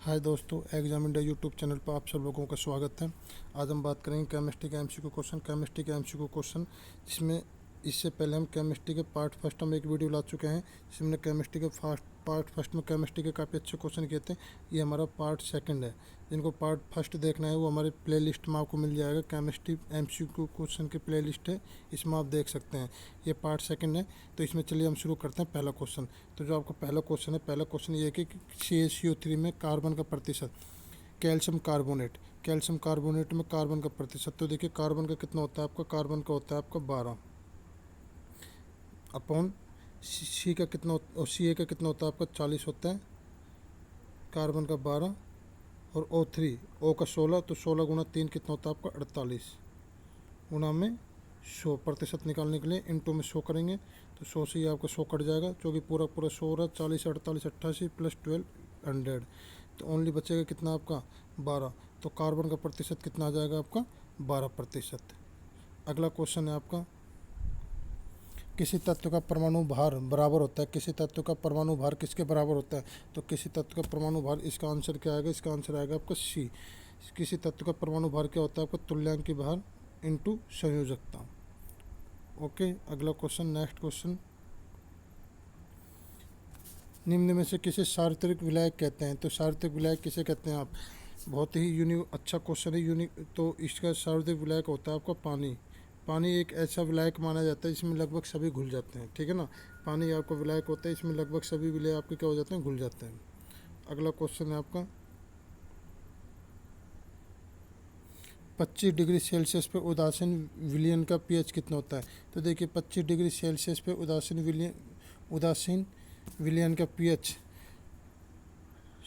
हाय दोस्तों, exam India YouTube channel पर आप सब लोगों का स्वागत है। आज हम बात करेंगे केमिस्ट्री का एमसीक्यू क्वेश्चन जिसमें इससे पहले हम केमिस्ट्री के पार्ट फर्स्ट में एक वीडियो ला चुके हैं जिसमें हमने केमिस्ट्री के पार्ट फर्स्ट में केमिस्ट्री के काफ़ी अच्छे क्वेश्चन किए थे। ये हमारा पार्ट सेकंड है। जिनको पार्ट फर्स्ट देखना है वो हमारे प्ले लिस्ट में आपको मिल जाएगा। केमिस्ट्री एमसीक्यू क्वेश्चन की प्ले लिस्ट है, इसमें आप देख सकते हैं। ये पार्ट सेकंड है, तो इसमें चलिए हम शुरू करते हैं पहला क्वेश्चन। तो जो आपका पहला क्वेश्चन ये है कि CaCO3 में कार्बन का प्रतिशत, कैल्शियम कार्बोनेट में कार्बन का प्रतिशत। तो देखिए कार्बन का कितना होता है आपका, कार्बन का होता है आपका 12 अपॉन सी का कितना और Ca का कितना होता है आपका 40 होता है, कार्बन का 12 और O का 16। तो 16 गुना 3 कितना होता है आपका 48 गुना में 100। प्रतिशत निकालने के लिए इनटू में 100 करेंगे तो 100 से ही आपका 100 कट जाएगा, क्योंकि पूरा 100 हो रहा है। 40 48 88 प्लस 1200, तो ओनली बचेगा कितना आपका 12। तो कार्बन का प्रतिशत कितना आ जाएगा आपका 12%। अगला क्वेश्चन है आपका, किसी तत्व का परमाणु भार बराबर होता है, किसी तत्व का परमाणु भार किसके बराबर होता है। तो किसी तत्व का परमाणु भार, इसका आंसर क्या आएगा, इसका आंसर आएगा आपका सी। किसी तत्व का परमाणु भार क्या होता है आपका, तुल्यांकी भार इंटू संयोजकता। ओके, अगला क्वेश्चन, नेक्स्ट क्वेश्चन, निम्न में से किसे सार्वत्रिक विलायक कहते हैं। तो सार्वत्रिक विलायक किसे कहते हैं आप, बहुत ही अच्छा क्वेश्चन है। तो इसका सार्वत्रिक विलायक होता है आपका पानी। पानी एक ऐसा विलायक माना जाता है जिसमें लगभग सभी घुल जाते हैं, ठीक है ना। पानी आपका विलायक होता है, इसमें लगभग सभी विलय आपके क्या हो जाते हैं, घुल जाते हैं। अगला क्वेश्चन है आपका, 25 डिग्री सेल्सियस पे उदासीन विलयन का pH कितना होता है। तो देखिए 25 डिग्री सेल्सियस पे उदासीन विलयन का pH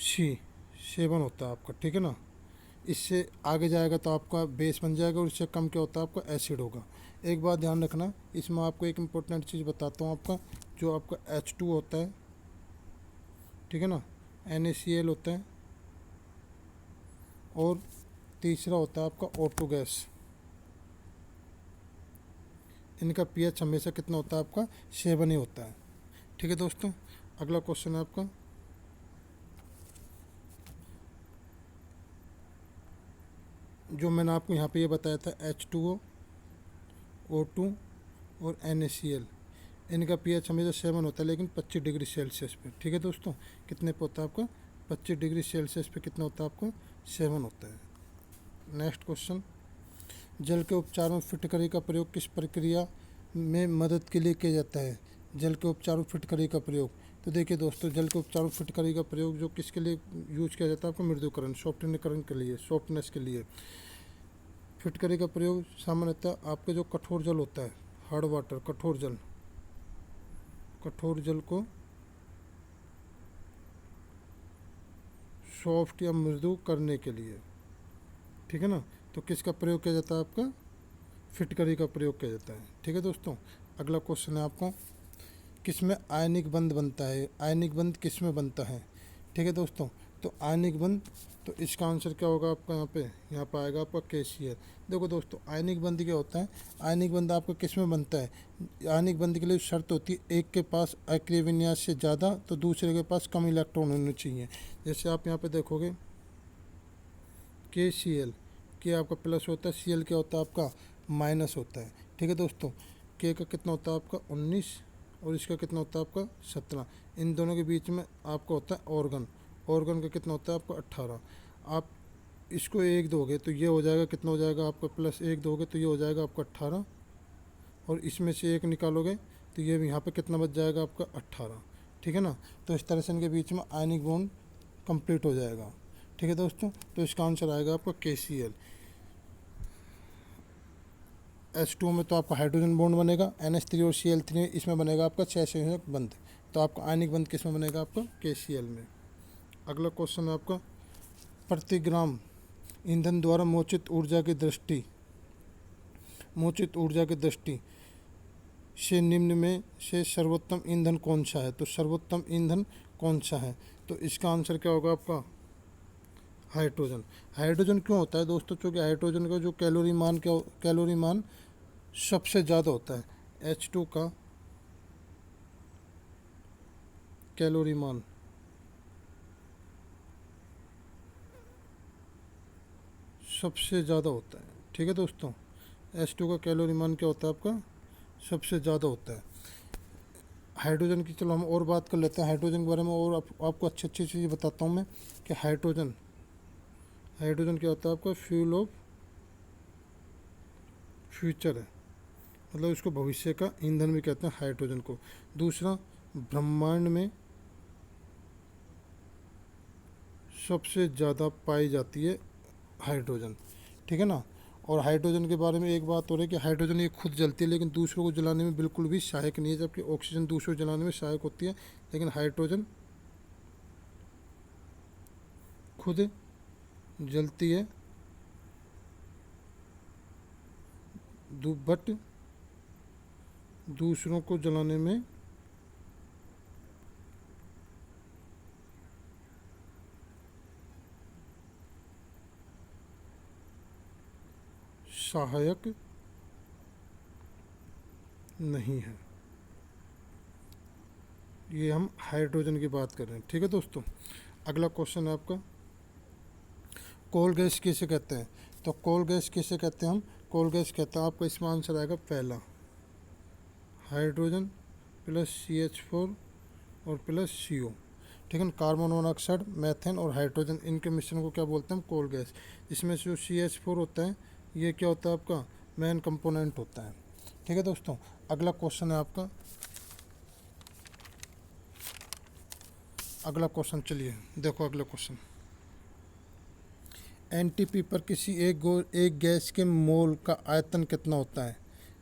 C7 होता है आपका, ठीक है ना। इससे आगे जाएगा तो आपका बेस बन जाएगा और इससे कम क्या होता है आपका एसिड होगा। एक बात ध्यान रखना, इसमें आपको एक इम्पोर्टेंट चीज़ बताता हूँ। आपका जो आपका H2 होता है, ठीक है ना, NaCl होता है, और तीसरा होता है आपका O2 गैस। इनका pH हमेशा कितना होता है आपका 7 ही होता है, ठीक है दोस्तों। अगला क्वेश्चन है आपका, जो मैंने आपको यहाँ पे ये बताया था H2O, O2 और NaCl, इनका pH हमेशा 7 होता है, लेकिन 25 डिग्री सेल्सियस पे, ठीक है दोस्तों। कितने पे होता है आपका 25 डिग्री सेल्सियस पे कितना होता है आपको 7 होता है। नेक्स्ट क्वेश्चन, जल के उपचार में फिटकरी का प्रयोग किस प्रक्रिया में मदद के लिए किया जाता है। जल के उपचार में फिटकरी का प्रयोग, तो देखिए दोस्तों, जल के उपचार में फिटकरी का प्रयोग जो किसके लिए यूज किया जाता है आपको, मृदुकरण, सॉफ्टनेकरण के लिए, सॉफ्टनेस के लिए। फिटकरी का प्रयोग सामान्यतः आपके जो कठोर जल होता है, हार्ड वाटर, कठोर जल को सॉफ्ट या मृदु करने के लिए, ठीक है ना। तो किसका प्रयोग किया जाता है, आपका फिटकरी का प्रयोग किया जाता है, ठीक है दोस्तों। अगला क्वेश्चन है आपको, किसमें आयनिक बंध बनता है। आयनिक बंध किसमें बनता है, ठीक है दोस्तों। तो आयनिक बंध, तो इसका आंसर क्या होगा आपका, यहाँ पे आएगा आपका KCl। देखो दोस्तों, आयनिक बंध क्या होता है, आयनिक बंध आपका किसमें बनता है। आयनिक बंध के लिए शर्त होती है एक के पास अक्रिय विन्यास से ज़्यादा तो दूसरे के पास कम इलेक्ट्रॉन होने चाहिए। जैसे आप यहाँ पे देखोगे KCl, के आपका प्लस होता है, Cl क्या होता है आपका माइनस होता है, ठीक है दोस्तों। के का कितना होता है आपका 19 और इसका कितना होता है आपका 17। इन दोनों के बीच में आपका होता है ऑर्गन का कितना होता है आपका 18। आप इसको एक दोगे तो ये हो जाएगा, कितना हो जाएगा आपका, प्लस एक दोगे तो ये हो जाएगा आपका 18, और इसमें से एक निकालोगे तो ये यहाँ पे कितना बच जाएगा आपका 18, ठीक है ना। तो इस तरह से इनके बीच में आयनिक बॉन्ड कंप्लीट हो जाएगा, ठीक है दोस्तों। तो इसका आंसर आएगा आपका KCl। H2 में तो आपका हाइड्रोजन बॉन्ड बनेगा, NH3 और Cl3 इसमें बनेगा आपका 6 संयोजक बंध। तो आपका आयनिक बंध किस में बनेगा, आपका KCl में। अगला क्वेश्चन है आपका, प्रति ग्राम ईंधन द्वारा मोचित ऊर्जा की दृष्टि से निम्न में से सर्वोत्तम ईंधन कौन सा है। तो सर्वोत्तम ईंधन कौन सा है, तो इसका आंसर क्या होगा आपका हाइड्रोजन। हाइड्रोजन क्यों होता है दोस्तों, क्योंकि हाइड्रोजन का जो कैलोरी मान सबसे ज़्यादा होता है। H2 का कैलोरी मान सबसे ज़्यादा होता है। ठीक है दोस्तों, H2 का कैलोरी मान क्या होता है आपका, सबसे ज़्यादा होता है। हाइड्रोजन की चलो हम और बात कर लेते हैं हाइड्रोजन के बारे में, और आपको अच्छी अच्छी चीज़ बताता हूँ मैं कि हाइड्रोजन हाइड्रोजन क्या होता है आपका, फ्यूल ऑफ फ्यूचर है, मतलब इसको भविष्य का ईंधन भी कहते हैं हाइड्रोजन को। दूसरा, ब्रह्मांड में सबसे ज़्यादा पाई जाती है हाइड्रोजन। ठीक है ना। और हाइड्रोजन के बारे में एक बात हो रही है कि हाइड्रोजन ये खुद जलती है लेकिन दूसरों को जलाने में बिल्कुल भी सहायक नहीं है, जबकि ऑक्सीजन दूसरों को जलाने में सहायक होती है, लेकिन हाइड्रोजन खुद जलती है बट दूसरों को जलाने में सहायक नहीं है। ये हम हाइड्रोजन की बात कर रहे हैं। ठीक है दोस्तों, अगला क्वेश्चन है आपका, कोल गैस किसे कहते हैं। तो कोल गैस किसे कहते हैं हम, कोल गैस कहते हैं, आपका इसमें आंसर आएगा पहला, हाइड्रोजन प्लस CH4 और प्लस CO। ठीक है, कार्बन मोनोऑक्साइड, मेथेन और हाइड्रोजन, इनके मिश्रण को क्या बोलते हैं हम, कोल गैस। इसमें से जो CH4 होता है ये क्या होता है आपका, मेन कंपोनेंट होता है। ठीक है दोस्तों, अगला क्वेश्चन है आपका, अगला क्वेश्चन चलिए देखो अगला क्वेश्चन, NTP पर किसी एक गैस के मोल का आयतन कितना होता है।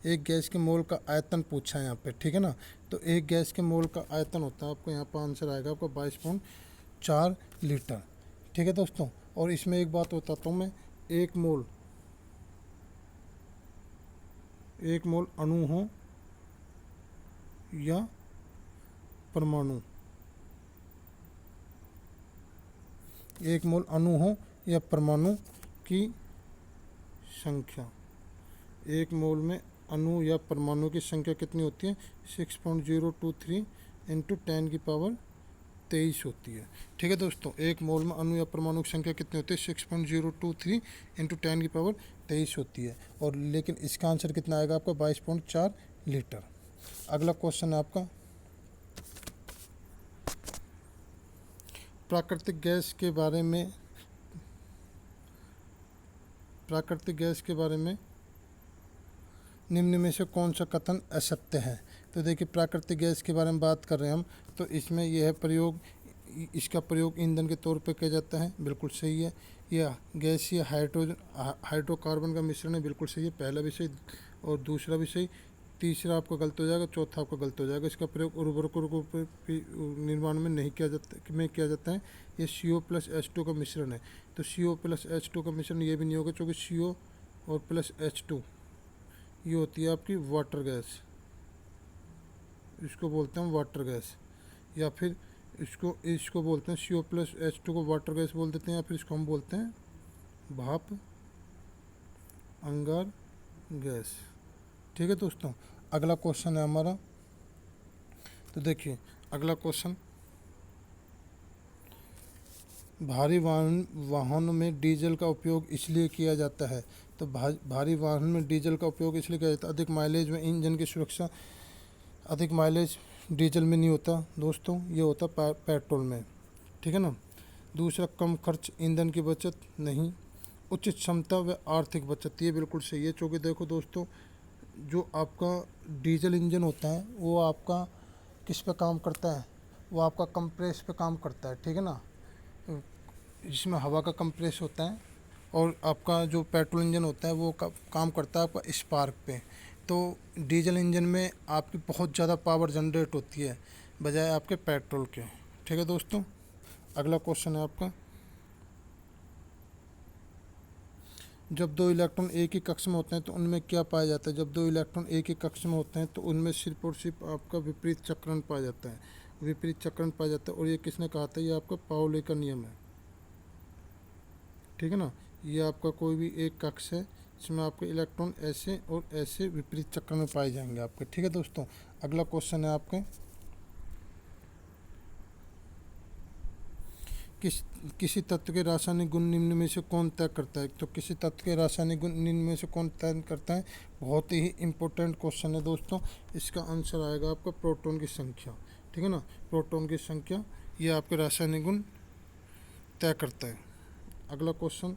एक गैस के मोल का आयतन पूछा है यहाँ पे। ठीक है ना, तो एक गैस के मोल का आयतन होता है, आपको यहाँ पर आंसर आएगा आपका 22.4 लीटर। ठीक है दोस्तों, और इसमें एक बात बताता हूँ मैं, एक मोल अणु हो या परमाणु, एक मोल अणु हो या परमाणु की संख्या, एक मोल में अणु या परमाणु की संख्या कितनी होती है, 6.023 इंटू 10 की पावर 23 होती है। ठीक है दोस्तों, एक मोल में अणु या परमाणु की संख्या कितनी होती है, 6.023 इंटू 10 की पावर 23 होती है, और लेकिन इसका आंसर कितना आएगा आपका 22.4 लीटर। अगला क्वेश्चन है आपका, प्राकृतिक गैस के बारे में निम्न में से कौन सा कथन असत्य है। तो देखिए, प्राकृतिक गैस के बारे में बात कर रहे हैं हम, तो इसमें यह प्रयोग, इसका प्रयोग ईंधन के तौर पे किया जाता है, बिल्कुल सही है। यह गैसीय हाइड्रोकार्बन का मिश्रण है, बिल्कुल सही है, पहला भी सही और दूसरा भी सही। तीसरा आपका गलत हो जाएगा, चौथा आपका गलत हो जाएगा। इसका प्रयोग उर्वरकों के निर्माण में नहीं किया जाता है। ये CO प्लस H2 का मिश्रण है, तो CO प्लस H2 का मिश्रण ये भी नहीं होगा, क्योंकि CO और प्लस H2 ये होती है आपकी वाटर गैस, इसको बोलते हैं वाटर गैस, या फिर इसको बोलते हैं CO प्लस H2 को वाटर गैस बोल देते हैं, या फिर इसको हम बोलते हैं भाप अंगार गैस। ठीक है दोस्तों, अगला क्वेश्चन है हमारा, तो देखिए अगला क्वेश्चन, भारी वाहन में डीजल का उपयोग इसलिए किया जाता है। तो भारी वाहन में डीजल का उपयोग इसलिए किया जाता है, अधिक माइलेज में इंजन की सुरक्षा। अधिक माइलेज डीजल में नहीं होता दोस्तों, ये होता पेट्रोल में। ठीक है ना। दूसरा, कम खर्च, ईंधन की बचत नहीं। उचित क्षमता व आर्थिक बचत, ये बिल्कुल सही है, क्योंकि देखो दोस्तों, जो आपका डीजल इंजन होता है वो आपका किस पे काम करता है, वो आपका कंप्रेस पे काम करता है। ठीक है ना, जिसमें हवा का कंप्रेस होता है, और आपका जो पेट्रोल इंजन होता है वो काम करता है आपका स्पार्क पे। तो डीजल इंजन में आपकी बहुत ज़्यादा पावर जनरेट होती है बजाय आपके पेट्रोल के। ठीक है दोस्तों, अगला क्वेश्चन है आपका, जब दो इलेक्ट्रॉन एक ही कक्ष में होते हैं तो उनमें क्या पाया जाता है। जब दो इलेक्ट्रॉन एक ही कक्ष में होते हैं तो उनमें सिर्फ और सिर्फ आपका विपरीत चक्रण पाया जाता है, विपरीत चक्रण पाया जाता है। और ये किसने कहा था, ये आपका पाउली का नियम है। ठीक है ना, ये आपका कोई भी एक कक्ष है जिसमें आपके इलेक्ट्रॉन ऐसे और ऐसे विपरीत चक्र में पाए जाएंगे आपके। ठीक है दोस्तों, अगला क्वेश्चन है आपके, किस किसी तत्व के रासायनिक गुण निम्न में से कौन तय करता है? तो किसी तत्व के रासायनिक गुण निम्न में से कौन तय करता है? बहुत ही इम्पोर्टेंट क्वेश्चन है दोस्तों। इसका आंसर आएगा आपका प्रोटॉन की संख्या। ठीक है ना, प्रोटॉन की संख्या ये आपके रासायनिक गुण तय करता है। अगला क्वेश्चन,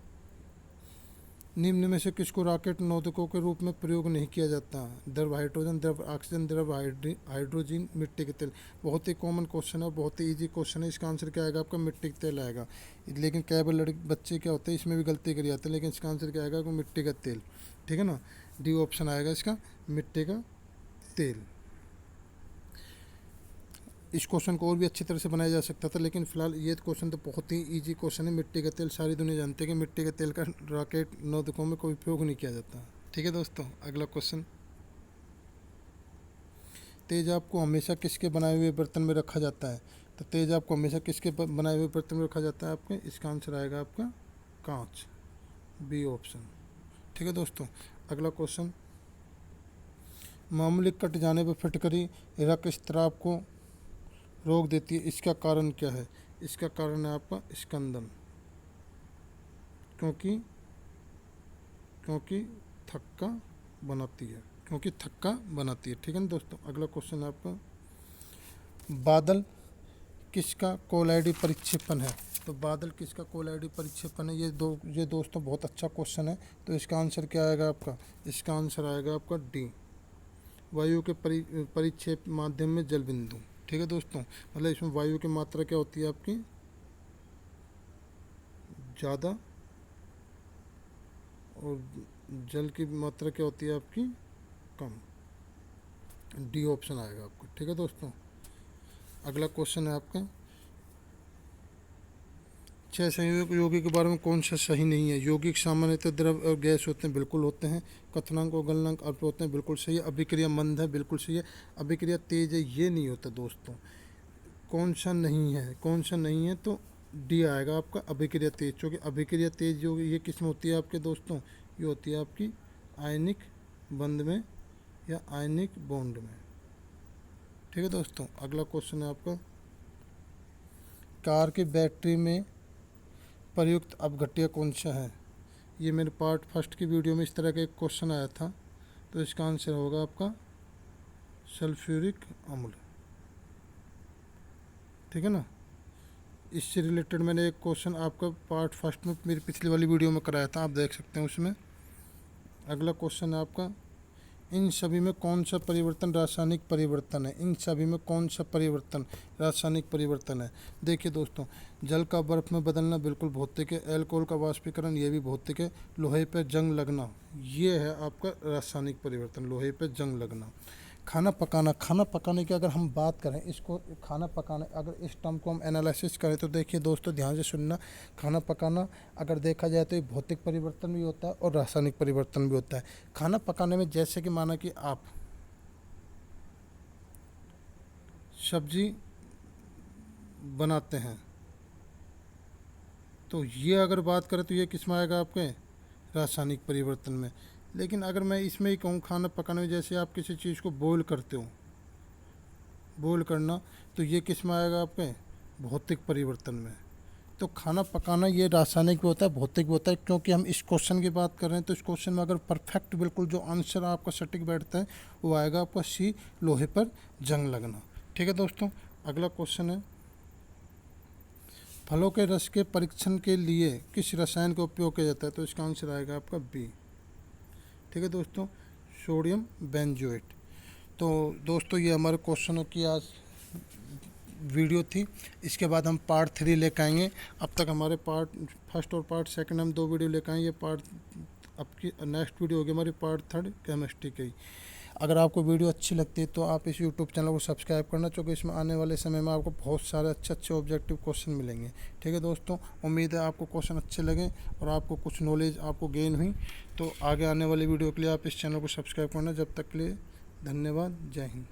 निम्न में से किसको रॉकेट नोदकों के रूप में प्रयोग नहीं किया जाता? द्रव हाइड्रोजन, द्रव ऑक्सीजन, द्रव हाइड्रोजन, मिट्टी के तेल। बहुत ही कॉमन क्वेश्चन है, बहुत ही इजी क्वेश्चन है। इसका आंसर क्या आएगा आपका? मिट्टी का तेल आएगा। लेकिन कई बार लड़के बच्चे क्या होते हैं, इसमें भी गलती करी जाती है, लेकिन इसका आंसर क्या आएगा? मिट्टी का तेल। ठीक है ना, डी ऑप्शन आएगा इसका, मिट्टी का तेल। इस क्वेश्चन को और भी अच्छी तरह से बनाया जा सकता था, लेकिन फिलहाल ये क्वेश्चन तो बहुत ही इजी क्वेश्चन है। मिट्टी का तेल सारी दुनिया जानती है कि मिट्टी के तेल का रॉकेट नोदकों में कोई उपयोग नहीं किया जाता। ठीक है दोस्तों, अगला क्वेश्चन, तेजाब को हमेशा किसके बनाए हुए बर्तन में रखा जाता है? तो तेजाब को हमेशा किसके बनाए हुए बर्तन में रखा जाता है आपके? इसका आंसर आएगा आपका कांच, बी ऑप्शन। ठीक है दोस्तों, अगला क्वेश्चन, मामूली कट जाने पर फिटकरी रक्तस्राव को रोक देती है, इसका कारण क्या है? इसका कारण है आपका स्कंदन, क्योंकि थक्का बनाती है, क्योंकि थक्का बनाती है। ठीक है ना दोस्तों, अगला क्वेश्चन है आपका, बादल किसका कोलाइडी परिक्षेपण है? तो बादल किसका कोलाइडी परिक्षेपण है? ये दोस्तों बहुत अच्छा क्वेश्चन है। तो इसका आंसर क्या आएगा आपका? इसका आंसर आएगा आपका डी, वायु के परिक्षेप माध्यम में जल बिंदु। ठीक है दोस्तों, मतलब इसमें वायु की मात्रा क्या होती है आपकी? ज़्यादा, और जल की मात्रा क्या होती है आपकी? कम। डी ऑप्शन आएगा आपको। ठीक है दोस्तों, अगला क्वेश्चन है आपका, 6 संयोग यौगिक के बारे में कौन सा सही नहीं है? यौगिक सामान्यतः द्रव और गैस होते हैं, बिल्कुल होते हैं। कथनांक और गलनांक अल्प होते हैं, बिल्कुल सही है। अभिक्रिया मंद है, बिल्कुल सही है। अभिक्रिया तेज है, ये नहीं होता दोस्तों। कौन सा नहीं है? कौन सा नहीं है? तो डी आएगा आपका, अभिक्रिया तेज। क्योंकि अभिक्रिया तेज जो ये किस में होती है आपके दोस्तों? ये होती है आपकी आयनिक बंध में या आयनिक बॉन्ड में। ठीक है दोस्तों, अगला क्वेश्चन है आपका, कार की बैटरी में प्रयुक्त अपघट्य कौन सा है? ये मेरे पार्ट फर्स्ट की वीडियो में इस तरह का एक क्वेश्चन आया था। तो इसका आंसर होगा आपका सल्फ्यूरिक अम्ल। ठीक है ना, इससे रिलेटेड मैंने एक क्वेश्चन आपका पार्ट फर्स्ट में मेरी पिछली वाली वीडियो में कराया था, आप देख सकते हैं उसमें। अगला क्वेश्चन है आपका, इन सभी में कौन सा परिवर्तन रासायनिक परिवर्तन है? इन सभी में कौन सा परिवर्तन रासायनिक परिवर्तन है? देखिए दोस्तों, जल का बर्फ में बदलना बिल्कुल भौतिक है। अल्कोहल का वाष्पीकरण ये भी भौतिक है। लोहे पर जंग लगना ये है आपका रासायनिक परिवर्तन, लोहे पर जंग लगना। खाना पकाना, खाना पकाने की अगर हम बात करें, इसको खाना पकाना अगर इस टर्म को हम एनालिसिस करें तो देखिए दोस्तों, ध्यान से सुनना। खाना पकाना अगर देखा जाए तो ये भौतिक परिवर्तन भी होता है और रासायनिक परिवर्तन भी होता है। खाना पकाने में जैसे कि माना कि आप सब्जी बनाते हैं, तो ये अगर बात करें तो ये किस में आएगा आपके? रासायनिक परिवर्तन में। लेकिन अगर मैं इसमें ही कहूँ खाना पकाने में, जैसे आप किसी चीज़ को बॉईल करते हो, बॉईल करना, तो ये किस में आएगा आपके? भौतिक परिवर्तन में। तो खाना पकाना ये रासायनिक भी होता है, भौतिक भी होता है। क्योंकि हम इस क्वेश्चन की बात कर रहे हैं, तो इस क्वेश्चन में अगर परफेक्ट बिल्कुल जो आंसर आपका सटीक बैठता है वो आएगा आपका सी, लोहे पर जंग लगना। ठीक है दोस्तों, अगला क्वेश्चन है, फलों के रस के परीक्षण के लिए किस रसायन का उपयोग किया जाता है? तो इसका आंसर आएगा आपका बी। ठीक है दोस्तों, सोडियम बेंजोएट। तो दोस्तों, ये हमारे क्वेश्चनों की आज वीडियो थी। इसके बाद हम पार्ट 3 लेकर आएंगे। अब तक हमारे पार्ट फर्स्ट और पार्ट सेकंड हम 2 वीडियो लेकर आएंगे। पार्ट अब की नेक्स्ट वीडियो होगी हमारी पार्ट 3 केमिस्ट्री की। अगर आपको वीडियो अच्छी लगती है तो आप इस यूट्यूब चैनल को सब्सक्राइब करना, क्योंकि इसमें आने वाले समय में आपको बहुत सारे अच्छे ऑब्जेक्टिव क्वेश्चन मिलेंगे। ठीक है दोस्तों, उम्मीद है आपको क्वेश्चन अच्छे लगे और आपको कुछ नॉलेज आपको गेन हुई। तो आगे आने वाली वीडियो के लिए आप इस चैनल को सब्सक्राइब करना। जब तक के लिए धन्यवाद, जय हिंद।